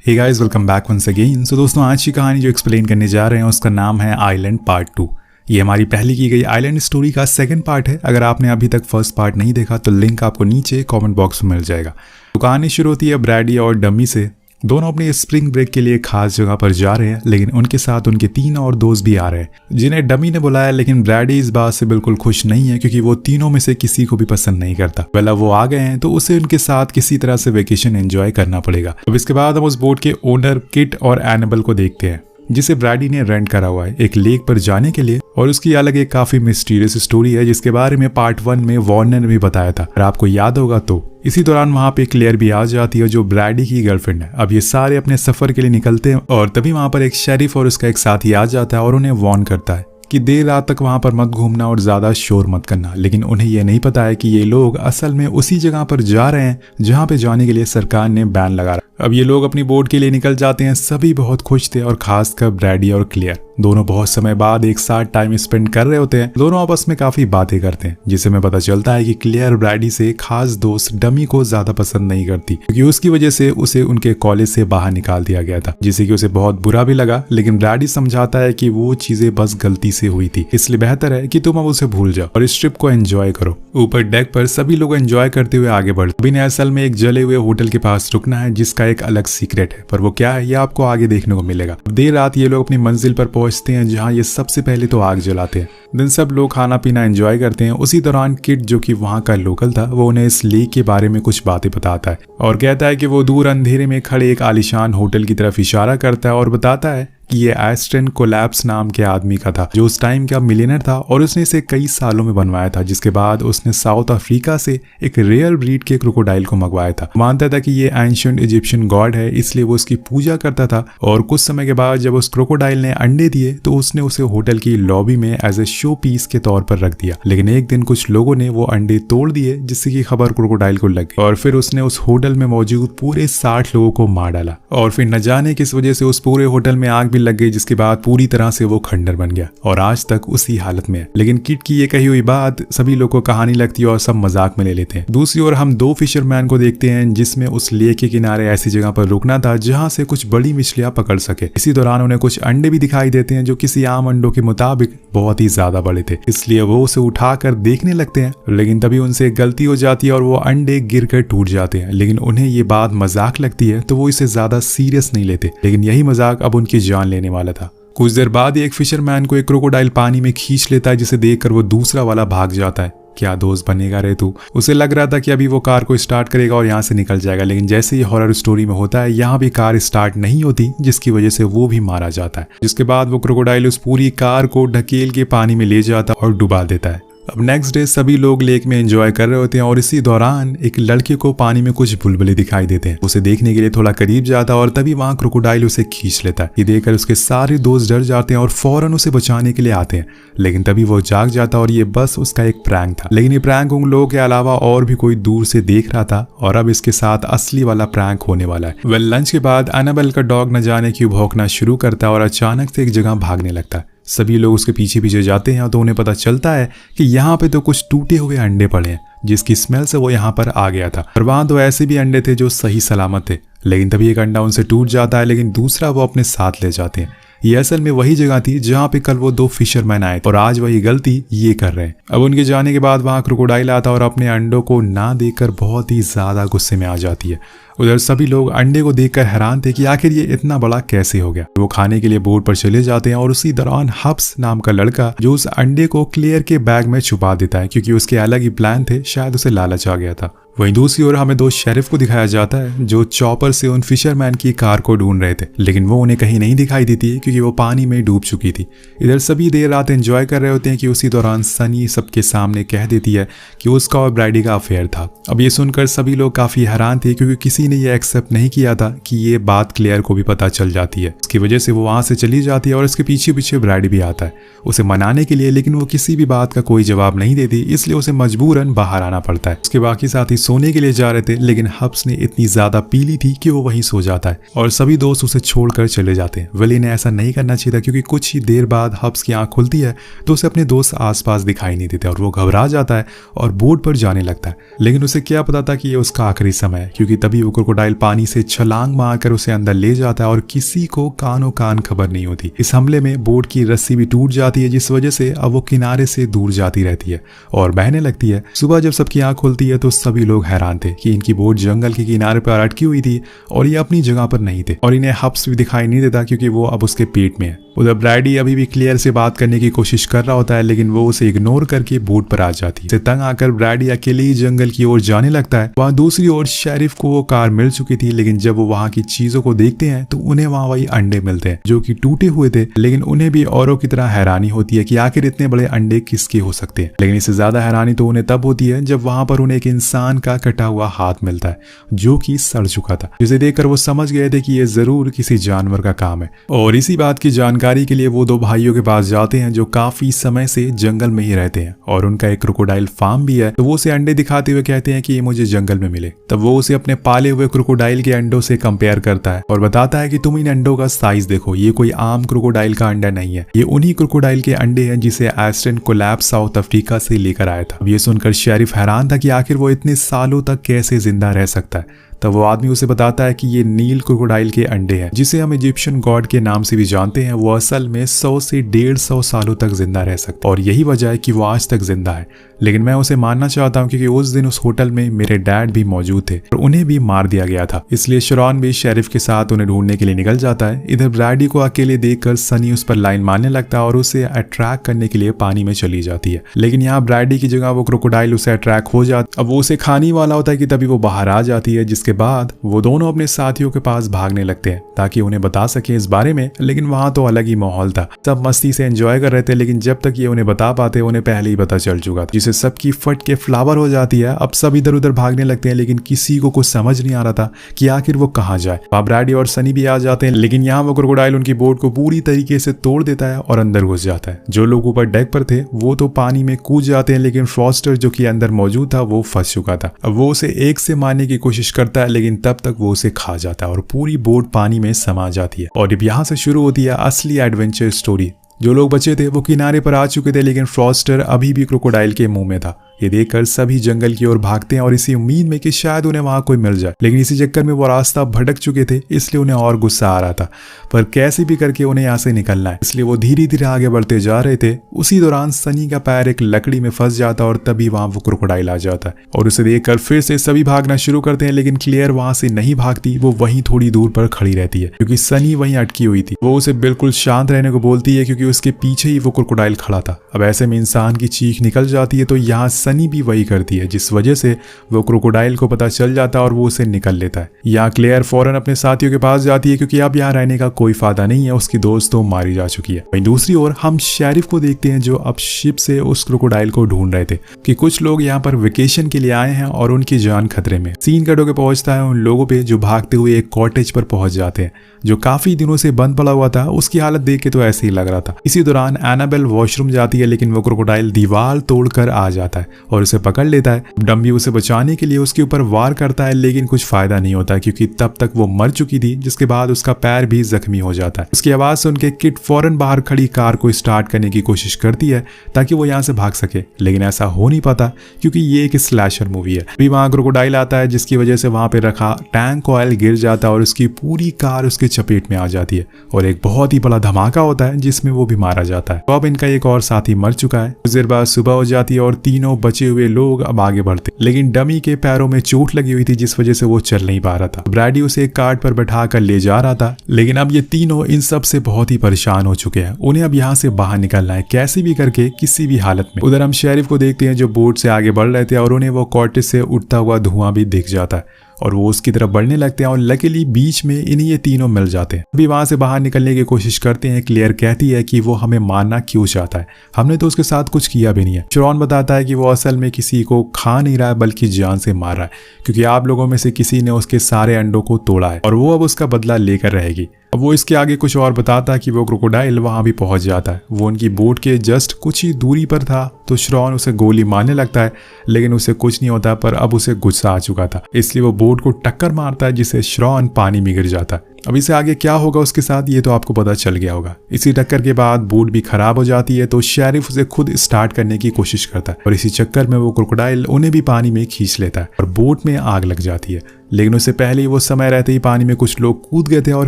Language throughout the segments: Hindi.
हे guys, welcome back once again. So दोस्तों, आज की कहानी जो एक्सप्लेन करने जा रहे हैं उसका नाम है आइलैंड पार्ट 2। ये हमारी पहले की गई आइलैंड स्टोरी का सेकंड पार्ट है। अगर आपने अभी तक फर्स्ट पार्ट नहीं देखा तो लिंक आपको नीचे कमेंट बॉक्स में मिल जाएगा। तो कहानी शुरू होती है ब्रैडी और डमी से। दोनों अपने स्प्रिंग ब्रेक के लिए खास जगह पर जा रहे हैं, लेकिन उनके साथ उनके 3 और दोस्त भी आ रहे हैं जिन्हें डमी ने बुलाया। लेकिन ब्रैडी इस बात से बिल्कुल खुश नहीं है क्योंकि वो तीनों में से किसी को भी पसंद नहीं करता। वेल, वो आ गए हैं तो उसे उनके साथ किसी तरह से वेकेशन एंजॉय करना पड़ेगा। अब इसके बाद हम उस बोट के ओनर किट और एनेबल को देखते हैं जिसे ब्रैडी ने रेंट करा हुआ है एक लेक पर जाने के लिए। और उसकी अलग एक काफी मिस्टीरियस स्टोरी है जिसके बारे में पार्ट 1 में वार्नर ने भी बताया था, अगर आपको याद होगा तो। इसी दौरान वहां पे क्लेयर भी आ जाती है जो ब्रैडी की गर्लफ्रेंड है। अब ये सारे अपने सफर के लिए निकलते हैं और तभी वहां पर एक शेरिफ और उसका एक साथी आ जाता है और उन्हें वार्न करता है कि देर रात तक वहां पर मत घूमना और ज्यादा शोर मत करना। लेकिन उन्हें यह नहीं पता है कि ये लोग असल में उसी जगह पर जा रहे हैं जहां पे जाने के लिए सरकार ने बैन लगा रहा। अब ये लोग अपनी बोट के लिए निकल जाते हैं। सभी बहुत खुश थे और खासकर ब्रैडी और क्लियर दोनों बहुत समय बाद एक साथ टाइम स्पेंड कर रहे होते हैं। दोनों आपस में काफी बातें करते हैं जिससे हमें पता चलता है कि क्लियर ब्रैडी से खास दोस्त डमी को ज्यादा पसंद नहीं करती क्योंकि उसकी वजह से उसे उनके कॉलेज से बाहर निकाल दिया गया था, जिससे कि उसे बहुत बुरा भी लगा। लेकिन ब्रैडी समझाता है कि वो चीजें बस गलती से हुई थी, इसलिए बेहतर है कि तुम अब उसे भूल जाओ और इस ट्रिप को एंजॉय करो। ऊपर डेक पर सभी लोग एंजॉय करते हुए आगे बढ़ते। अभी ने असल में एक जले हुए होटल के पास रुकना है जिसका एक अलग सीक्रेट है, पर वो क्या है ये आपको आगे देखने को मिलेगा। देर रात ये लोग अपनी मंजिल पर पहुंचते हैं जहां ये सबसे पहले तो आग जलाते हैं। दिन सब लोग खाना पीना एंजॉय करते हैं। उसी दौरान किट जो कि वहां का लोकल था वो उन्हें इस लेक के बारे में कुछ बातें बताता है और कहता है कि वो दूर अंधेरे में खड़े एक आलीशान होटल की तरफ इशारा करता है और बताता है कि ये एस्टन कोलैप्स नाम के आदमी का था जो उस टाइम का मिलियनर था और उसने इसे कई सालों में बनवाया था, जिसके बाद उसने साउथ अफ्रीका से एक रेयर ब्रीड के क्रोकोडाइल को मंगवाया था। मानता था कि ये एंशिएंट इजिप्शियन गॉड है, इसलिए वो उसकी पूजा करता था। और कुछ समय के बाद जब उस क्रोकोडाइल ने अंडे दिए तो उसने उसे होटल की लॉबी में एज ए शो पीस के तौर पर रख दिया। लेकिन एक दिन कुछ लोगों ने वो अंडे तोड़ दिए जिससे की खबर क्रोकोडाइल को लग गई और फिर उसने उस होटल में मौजूद पूरे 60 लोगों को मार डाला। और फिर न जाने किस वजह से उस पूरे होटल में आग लग गई, जिसके बाद पूरी तरह से वो खंडर बन गया और आज तक उसी हालत में है। लेकिन किट की ये कही हुई बात सभी लोगों को कहानी लगती है और सब मजाक में ले लेते हैं। दूसरी ओर हम 2 फिशरमैन को देखते हैं जिसमें उस लेक के किनारे ऐसी जगह पर रुकना था जहां से कुछ बड़ी मछलियां पकड़ सके। इसी दौरान उन्हें कुछ अंडे भी दिखाई देते हैं जो किसी आम अंडों के मुताबिक बहुत ही ज्यादा बड़े थे, इसलिए वो उसे उठाकर देखने लगते हैं। लेकिन तभी उनसे गलती हो जाती है और वो अंडे गिरकर टूट जाते हैं। लेकिन उन्हें ये बात मजाक लगती है तो वो इसे ज्यादा सीरियस नहीं लेते, लेकिन यही मजाक अब उनकी जान लेने वाला था। कुछ देर बाद एक फिशरमैन को एक क्रोकोडाइल पानी में खींच लेता है जिसे देखकर वो दूसरा वाला भाग जाता है। क्या दोस्त बनेगा रे तू। उसे लग रहा था कि अभी वो कार को स्टार्ट करेगा और यहाँ से निकल जाएगा, लेकिन जैसे ही हॉरर स्टोरी में होता है यहाँ भी कार स्टार्ट नहीं होती, जिसकी वजह से वो भी मारा जाता है। जिसके बाद वो क्रोकोडाइल उस पूरी कार को ढकेल के पानी में ले जाता और डुबा देता है। अब नेक्स्ट डे सभी लोग लेक में एंजॉय कर रहे होते हैं और इसी दौरान एक लड़के को पानी में कुछ बुलबुले दिखाई देते हैं। उसे देखने के लिए थोड़ा करीब जाता है और तभी वहां क्रोकोडाइल उसे खींच लेता है। ये देखकर उसके सारे दोस्त डर जाते हैं और फौरन उसे बचाने के लिए आते हैं। लेकिन तभी वो जाग जाता है और ये बस उसका एक प्रैंक था। लेकिन ये प्रैंक उन लोगों के अलावा और भी कोई दूर से देख रहा था और अब इसके साथ असली वाला प्रैंक होने वाला है। वेल, लंच के बाद एनाबेल का डॉग न जाने क्यों भौंकना शुरू करता है और अचानक से एक जगह भागने लगता है। सभी लोग उसके पीछे पीछे जाते हैं तो उन्हें पता चलता है कि यहाँ पे तो कुछ टूटे हुए अंडे पड़े हैं, जिसकी स्मेल से वो यहाँ पर आ गया था। और वहां तो ऐसे भी अंडे थे जो सही सलामत थे। लेकिन तभी एक अंडा उनसे टूट जाता है, लेकिन दूसरा वो अपने साथ ले जाते हैं। ये असल में वही जगह थी जहाँ पे कल वो 2 फिशरमैन आए और आज वही गलती ये कर रहे हैं। अब उनके जाने के बाद वहां क्रोकोडाइल आता और अपने अंडों को ना देखकर बहुत ही ज्यादा गुस्से में आ जाती है। उधर सभी लोग अंडे को देखकर हैरान थे कि आखिर ये इतना बड़ा कैसे हो गया। वो खाने के लिए बोट पर चले जाते हैं और उसी दौरान हब्स नाम का लड़का जो उस अंडे को क्लियर के बैग में छुपा देता है क्योंकि उसके अलग ही प्लान थे, शायद उसे लालच आ गया था। वहीं दूसरी ओर हमें 2 शेरिफ को दिखाया जाता है जो चॉपर से उन फिशरमैन की कार को ढूंढ रहे थे, लेकिन वो उन्हें कहीं नहीं दिखाई देती क्योंकि वो पानी में डूब चुकी थी। इधर सभी देर रात एंजॉय कर रहे होते हैं कि उसी दौरान सनी सबके सामने कह देती है कि उसका और ब्रैडी का अफेयर था। अब ये सुनकर सभी लोग काफी हैरान थे क्योंकि किसी ने ये एक्सेप्ट नहीं किया था कि ये बात क्लियर को भी पता चल जाती है। इसकी वजह से वो वहां से चली जाती है और इसके पीछे पीछे ब्रैडी भी आता है उसे मनाने के लिए, लेकिन वो किसी भी बात का कोई जवाब नहीं देती, इसलिए उसे मजबूरन बाहर आना पड़ता है। उसके बाकी साथी सोने के लिए जा रहे थे, लेकिन हब्स ने इतनी ज्यादा पी ली थी कि वो वहीं सो जाता है और सभी दोस्त उसे छोड़कर चले जाते हैं। विली ने ऐसा नहीं करना चाहिए था, क्योंकि कुछ ही देर बाद हब्स की आंख खुलती है तो उसे अपने दोस्त आसपास दिखाई नहीं देते और वो घबरा जाता है और बोट पर जाने लगता है। लेकिन उसे क्या पता था कि ये उसका आखिरी समय है, क्योंकि तभी वो क्रोकोडाइल पानी से छलांग मारकर उसे अंदर ले जाता है और किसी को कानो कान खबर नहीं होती। इस हमले में बोट की रस्सी भी टूट जाती है, जिस वजह से अब वो किनारे से दूर जाती रहती है और बहने लगती है। सुबह जब सबकी आंख खुलती है तो सभी लोग हैरान थे कि इनकी बोट जंगल के किनारे पर अटकी हुई थी और ये अपनी जगह पर नहीं थे और इन्हें हब्स भी दिखाई नहीं देता, क्योंकि वो अब उसके पेट में है। उधर ब्रैडी अभी भी क्लियर से बात करने की कोशिश कर रहा होता है, लेकिन वो उसे इग्नोर करके बोट पर आ जाती है। तंग आकर ब्रैडी अकेले ही जंगल की ओर जाने लगता है। वहां दूसरी ओर शेरिफ को वो कार मिल चुकी थी, लेकिन जब वो वहां की चीजों को देखते हैं तो उन्हें वहां वही अंडे मिलते हैं जो कि टूटे हुए थे। लेकिन उन्हें भी औरों की तरह हैरानी होती है कि आखिर इतने बड़े अंडे किसके हो सकते हैं। लेकिन इससे ज्यादा हैरानी तो उन्हें तब होती है जब वहां पर उन्हें एक इंसान का कटा हुआ हाथ मिलता है जो कि सड़ चुका था, जिसे देखकर वो समझ गए थे कि ये जरूर किसी जानवर का काम है। और इसी बात की जानकारी के लिए वो दो भाइयों के पास जाते हैं जो काफी समय से जंगल में ही रहते हैं और उनका एक क्रोकोडाइल फार्म भी है। तो वो उसे अंडे दिखाते हुए कहते हैं कि ये मुझे जंगल में मिले। तब वो उसे अपने पाले हुए क्रोकोडाइल के अंडों से कंपेयर करता है और बताता है कि तुम इन अंडों का साइज देखो, ये कोई आम क्रोकोडाइल का अंडा नहीं है, ये उन्हीं क्रोकोडाइल के अंडे हैं जिसे एस्टन कोलैब साउथ अफ्रीका से लेकर आया था। अब ये सुनकर शेरिफ हैरान था कि आखिर वो इतने सालों तक कैसे जिंदा रह सकता है। तब वो आदमी उसे बताता है कि ये नील क्रोकोडाइल के अंडे हैं, जिसे हम इजिप्शियन गॉड के नाम से भी जानते हैं। वो असल में 100 से 150 सालों तक जिंदा रह सकता है और यही वजह है कि वो आज तक जिंदा है। लेकिन मैं उसे मानना चाहता हूँ, क्योंकि उस दिन उस होटल में मेरे डैड भी मौजूद थे और उन्हें भी मार दिया गया था। इसलिए शरॉन भी शेरिफ के साथ उन्हें ढूंढने के लिए निकल जाता है। इधर ब्रैडी को अकेले देखकर सनी उस पर लाइन मारने लगता है और उसे अट्रैक्ट करने के लिए पानी में चली जाती है। लेकिन यहाँ ब्रैडी की जगह वो क्रोकोडाइल उसे अट्रैक्ट हो जाता। अब वो उसे खाने वाला होता है कि तभी वो बाहर आ जाती है, जिसके बाद वो दोनों अपने साथियों के पास भागने लगते हैं ताकि उन्हें बता सके इस बारे में। लेकिन वहां तो अलग ही माहौल था, सब मस्ती से एंजॉय कर रहे थे। लेकिन जब तक ये उन्हें बता पाते उन्हें पहले ही पता चल चुका था, जिसे सबकी फट के फ्लावर हो जाती है। अब सब इधर उधर भागने लगते हैं, लेकिन किसी को कुछ समझ नहीं आ रहा था कि आखिर वो कहाँ जाए। वहां ब्रैडी और सनी भी आ जाते हैं, लेकिन यहाँ वो क्रोकोडाइल उनकी बोट को पूरी तरीके से तोड़ देता है और अंदर घुस जाता है। जो लोग ऊपर डेक पर थे वो तो पानी में कूद जाते हैं, लेकिन फॉस्टर जो कि अंदर मौजूद था वो फंस चुका था। अब वो उसे एक से मारने की कोशिश करता है, लेकिन तब तक वो उसे खा जाता है और पूरी बोट पानी में समा जाती है। और अब यहाँ से शुरू होती है असली एडवेंचर स्टोरी। जो लोग बचे थे वो किनारे पर आ चुके थे, लेकिन फ्रॉस्टर अभी भी क्रोकोडाइल के मुंह में था। ये देखकर सभी जंगल की ओर भागते हैं और इसी उम्मीद में कि शायद उन्हें वहां कोई मिल जाए। लेकिन इसी चक्कर में वो रास्ता भटक चुके थे, इसलिए उन्हें और गुस्सा आ रहा था। पर कैसे भी करके उन्हें यहाँ से निकलना है, इसलिए वो धीरे धीरे आगे बढ़ते जा रहे थे। उसी दौरान सनी का पैर एक लकड़ी में फंस जाता और तभी वहां वो क्रोकोडाइल आ जाता है और उसे देखकर फिर से सभी भागना शुरू करते हैं। लेकिन क्लियर वहां से नहीं भागती, वो वहीं थोड़ी दूर पर खड़ी रहती है क्योंकि सनी वहीं अटकी हुई थी। वो उसे बिल्कुल शांत रहने को बोलती है क्योंकि उसके पीछे ही वो क्रोकोडाइल खड़ा था। अब ऐसे में इंसान की चीख निकल जाती है, तो यहाँ सनी भी वही करती है, जिस वजह से वो क्रोकोडाइल को पता चल जाता है और वो उसे निकल लेता है। यहाँ क्लेयर फौरन अपने साथियों के पास जाती है क्योंकि अब यहाँ रहने का कोई फायदा नहीं है, उसकी दोस्त तो मारी जा चुकी है। वहीं दूसरी ओर हम शेरिफ को देखते हैं जो अब शिप से उस क्रोकोडाइल को ढूंढ रहे थे कि कुछ लोग यहाँ पर वेकेशन के लिए आए हैं और उनकी जान खतरे में। सीन कट होकर पहुंचता है उन लोगों पे जो भागते हुए एक कॉटेज पर पहुंच जाते हैं जो काफी दिनों से बंद पड़ा हुआ था। उसकी हालत देख के तो ऐसे ही लग रहा था। इसी दौरान एनाबेल वॉशरूम जाती है, लेकिन वो क्रोकोडाइल दीवार तोड़कर आ जाता है और उसे पकड़ लेता है। डम्बी उसे बचाने के लिए उसके ऊपर वार करता है, लेकिन कुछ फायदा नहीं होता क्योंकि तब तक वो मर चुकी थी, जिसके बाद उसका पैर भी जख्मी हो जाता है। उसकी आवाज सुन के किट फौरन बाहर खड़ी कार को स्टार्ट करने की कोशिश करती है ताकि वो यहाँ से भाग सके, लेकिन ऐसा हो नहीं पाता क्योंकि ये एक स्लैशर मूवी है। अभी वहां क्रोकोडाइल आता है जिसकी वजह से वहां पे रखा टैंक ऑयल गिर जाता है और उसकी पूरी कार उसके चपेट में आ जाती है और एक बहुत ही बड़ा धमाका होता है जिसमें वो भी मारा जाता है। तो अब इनका एक और साथी मर चुका है। कुछ देर बाद सुबह हो जाती है और तीनों बचे हुए लोग अब आगे बढ़ते, लेकिन डमी के पैरों में चोट लगी हुई थी जिस वजह से वो चल नहीं पा रहा था। ब्रैडी उसे एक कार्ट पर बैठा कर ले जा रहा था, लेकिन अब ये तीनों इन सब से बहुत ही परेशान हो चुके हैं। उन्हें अब यहाँ से बाहर निकलना है कैसे भी करके, किसी भी हालत में। उधर हम शेरिफ को देखते हैं जो बोट से आगे बढ़ रहे थे और उन्हें वो कॉटेज से उठता हुआ धुआं भी दिख जाता है और वो उसकी तरफ बढ़ने लगते हैं और लकीली बीच में इन्हें ये तीनों मिल जाते हैं। अभी वहां से बाहर निकलने की कोशिश करते हैं। क्लियर कहती है कि वो हमें मारना क्यों चाहता है, हमने तो उसके साथ कुछ किया भी नहीं है। शरॉन बताता है कि वो असल में किसी को खा नहीं रहा है बल्कि जान से मार रहा है क्योंकि आप लोगों में से किसी ने उसके सारे अंडों को तोड़ा है और वो अब उसका बदला लेकर रहेगी। अब वो इसके आगे कुछ और बताता है कि वो क्रोकोडाइल वहां भी पहुंच जाता है। वो उनकी बोट के जस्ट कुछ ही दूरी पर था तो श्रॉन उसे गोली मारने लगता है, लेकिन उसे कुछ नहीं होता। पर अब उसे गुस्सा आ चुका था, इसलिए वो बोट को टक्कर मारता है, जिससे श्रॉन पानी में गिर जाता है। अब इससे आगे क्या होगा उसके साथ ये तो आपको पता चल गया होगा। इसी टक्कर के बाद बोट भी खराब हो जाती है, तो शेरिफ उसे खुद स्टार्ट करने की कोशिश करता है और इसी चक्कर में वो क्रोकोडाइल उन्हें भी पानी में खींच लेता है और बोट में आग लग जाती है। लेकिन उससे पहले ही वो समय रहते ही पानी में कुछ लोग कूद गए थे और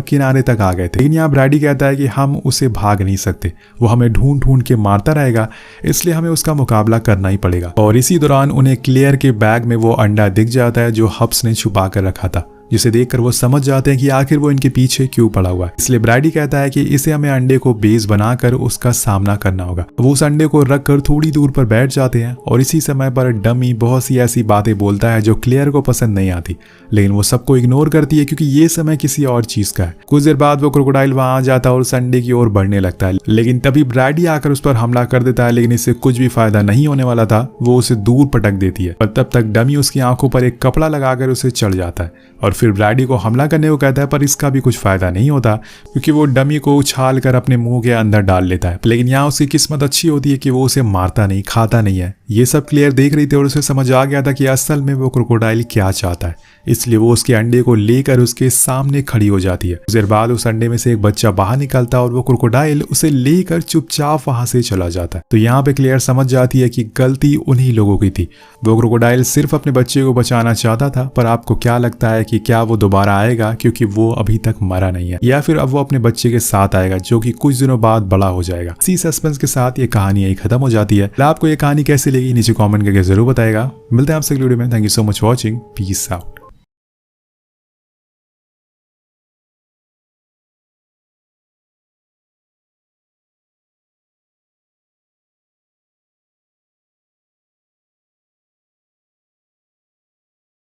किनारे तक आ गए थे। लेकिन यहाँ ब्रैडी कहता है कि हम उसे भाग नहीं सकते, वो हमें ढूंढ ढूंढ के मारता रहेगा, इसलिए हमें उसका मुकाबला करना ही पड़ेगा। और इसी दौरान उन्हें क्लेयर के बैग में वो अंडा दिख जाता है जो हब्स ने छुपा कर रखा था, जिसे देखकर वो समझ जाते हैं कि आखिर वो इनके पीछे क्यों पड़ा हुआ है। इसलिए ब्रैडी कहता है कि इसे हमें अंडे को बेस बनाकर उसका सामना करना होगा। वो उस अंडे को रखकर थोड़ी दूर पर बैठ जाते हैं और इसी समय पर डमी बहुत सी ऐसी बातें बोलता है जो क्लेयर को पसंद नहीं आती, लेकिन वो सबको इग्नोर करती है क्योंकि ये समय किसी और चीज का है। कुछ देर बाद वो क्रोकोडाइल वहां आ जाता है और उस अंडे की ओर बढ़ने लगता है, लेकिन तभी ब्रैडी आकर उस पर हमला कर देता है। लेकिन इससे कुछ भी फायदा नहीं होने वाला था, वो उसे दूर पटक देती है। पर तब तक डमी उसकी आंखों पर एक कपड़ा लगाकर उसे चढ़ जाता है और फिर ब्रैडी को हमला करने को कहता है, पर इसका भी कुछ फायदा नहीं होता क्योंकि वो डमी को उछाल कर अपने मुंह के अंदर डाल लेता है। लेकिन यहाँ उसकी किस्मत अच्छी होती है कि वो उसे मारता नहीं, खाता नहीं है। ये सब क्लियर देख रही थी और उसे समझ आ गया था कि असल में वो क्रोकोडाइल क्या चाहता है, इसलिए वो उसके अंडे को लेकर उसके सामने खड़ी हो जाती है। कुछ देर बाद उस अंडे में से एक बच्चा बाहर निकलता है और वो क्रोकोडाइल उसे लेकर चुपचाप वहां से चला जाता है। तो यहाँ पे क्लियर समझ जाती है कि गलती उन्हीं लोगों की थी। वो क्रोकोडाइल सिर्फ अपने बच्चे को बचाना चाहता था। पर आपको क्या लगता है कि क्या वो दोबारा आएगा, क्योंकि वो अभी तक मरा नहीं है, या फिर अब वो अपने बच्चे के साथ आएगा जो कि कुछ दिनों बाद बड़ा हो जाएगा। इसी सस्पेंस के साथ ये कहानी यही खत्म हो जाती है। आपको ये कहानी कैसी लगी नीचे कमेंट करके जरूर बताएगा। मिलते हैं आपसे अगली वीडियो में। Thank you so much watching. Peace out.